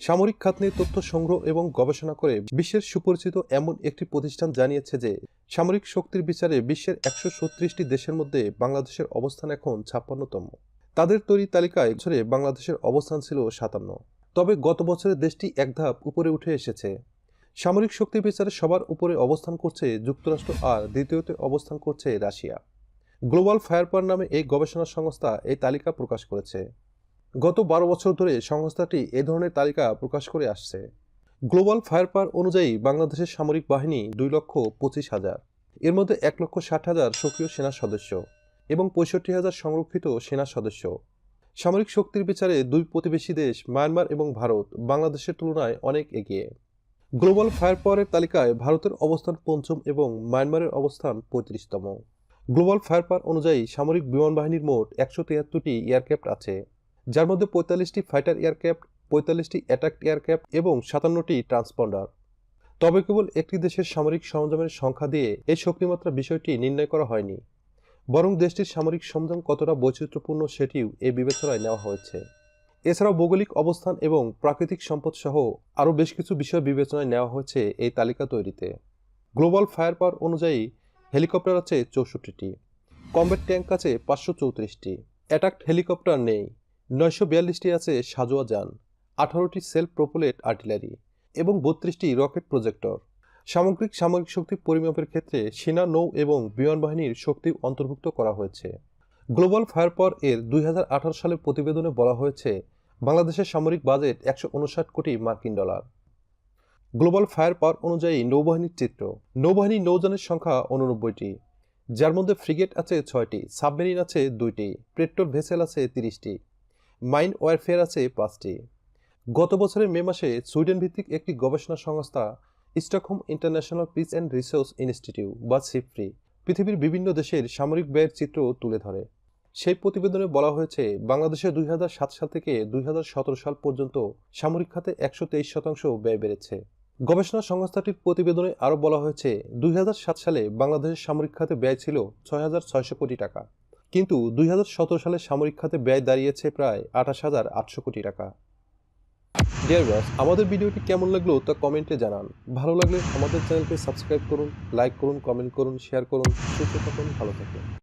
সামরিক খাত নিয়ে তথ্য সংগ্রহ এবং গবেষণা করে বিশ্বের সুপরিচিত এমন একটি প্রতিষ্ঠান জানিয়েছে যে সামরিক শক্তির বিচারে বিশ্বের 136টি দেশের মধ্যে বাংলাদেশের অবস্থান এখন 56তম। তাদের তৈরি তালিকায় বছরে বাংলাদেশের অবস্থান ছিল 57। তবে গত বছরে দেশটি এক ধাপ উপরে উঠে এসেছে। সামরিক শক্তির বিচারে সবার উপরে অবস্থান করছে যুক্তরাষ্ট্র আর দ্বিতীয়তে অবস্থান করছে রাশিয়া। গ্লোবাল ফায়ার পাওয়ার নামে এই গবেষণা সংস্থা এই তালিকা প্রকাশ করেছে। গত 12 বছর ধরে সংস্থাটি এ ধরনের তালিকা প্রকাশ করে আসছে। গ্লোবাল ফায়ার পাওয়ার অনুযায়ী বাংলাদেশের সামরিক বাহিনী 2,25,000, এর মধ্যে 1,60,000 সক্রিয় সেনা সদস্য এবং 65,000 সংরক্ষিত সেনা সদস্য। সামরিক শক্তির বিচারে দুই প্রতিবেশী দেশ মায়ানমার এবং ভারত বাংলাদেশের তুলনায় অনেক এগিয়ে। গ্লোবাল ফায়ার পাওয়ারের তালিকায় ভারতের অবস্থান 5ম এবং মায়ানমারের অবস্থান 35তম। গ্লোবাল ফায়ার পাওয়ার অনুযায়ী সামরিক বিমান বাহিনীর মোট 173টি এয়ারক্রাফট আছে, যার মধ্যে 45টি ফাইটার এয়ারক্রাফট, 45টি অ্যাটাক এয়ারক্রাফট এবং 57টি ট্রান্সপন্ডার। তবে কেবল একটি দেশের সামরিক সরঞ্জামের সংখ্যা দিয়ে এই শক্তিমাত্রা বিষয়টি নির্ণয় করা হয়নি, বরং দেশটির সামরিক সরঞ্জাম কতটা বৈচিত্র্যপূর্ণ সেটিও এই বিবেচনায় নেওয়া হয়েছে। এছাড়াও ভৌগোলিক অবস্থান এবং প্রাকৃতিক সম্পদ সহ আরও বেশ কিছু বিষয় বিবেচনায় নেওয়া হয়েছে এই তালিকা তৈরিতে। গ্লোবাল ফায়ার পাওয়ার অনুযায়ী হেলিকপ্টার আছে 64টি, কমব্যাট ট্যাঙ্ক আছে 534টি, অ্যাটাক হেলিকপ্টার নেই, 942টি আছে সাজোয়া যান, 18টি সেলফ প্রোপেলেড আর্টিলারি এবং 32টি রকেট প্রজেক্টর। সামগ্রিক সামরিক শক্তি পরিমাপের ক্ষেত্রে সেনা, নৌ এবং বিমান বাহিনীর শক্তি অন্তর্ভুক্ত করা হয়েছে। গ্লোবাল ফায়ার পাওয়ার এর 2018 সালের প্রতিবেদনে বলা হয়েছে বাংলাদেশের সামরিক বাজেট 159 কোটি মার্কিন ডলার। গ্লোবাল ফায়ার পাওয়ার অনুযায়ী নৌবাহিনীর চিত্র। নৌবাহিনী নৌযানের সংখ্যা 89টি, যার মধ্যে ফ্রিগেট আছে 6টি, সাবমেরিন আছে 2টি, পেট্রোল ভেসেল আছে 30টি, মাইন ওয়ারফেয়ার আছে 5টি। গত বছরের মে মাসে সুইডেন ভিত্তিক একটি গবেষণা সংস্থা Stockholm international piece and resource institute বা সিপ্রি পৃথিবীর বিভিন্ন দেশের সামরিক ব্যয়ের চিত্র তুলে ধরে। সেই প্রতিবেদনে বলা হয়েছে বাংলাদেশে 2007 সাল থেকে 2017 সাল পর্যন্ত সামরিক খাতে 123% ব্যয় বেড়েছে। গবেষণা সংস্থাটির প্রতিবেদনে আরও বলা হয়েছে 2007 সালে বাংলাদেশের সামরিক খাতে ব্যয় ছিল 6,600 কোটি টাকা, কিন্তু 2017 সালে সামরিক খাতে ব্যয় দাঁড়িয়েছে প্রায় 28,800 কোটি টাকা। ডিয়ার ভিউয়ার্স, আমাদের ভিডিওটি কেমন লাগলো তা কমেন্টে জানান। ভালো লাগলে আমাদের চ্যানেলকে সাবস্ক্রাইব করুন, লাইক করুন, কমেন্ট করুন, শেয়ার করুন। সুস্থ থাকুন, ভালো থাকুন।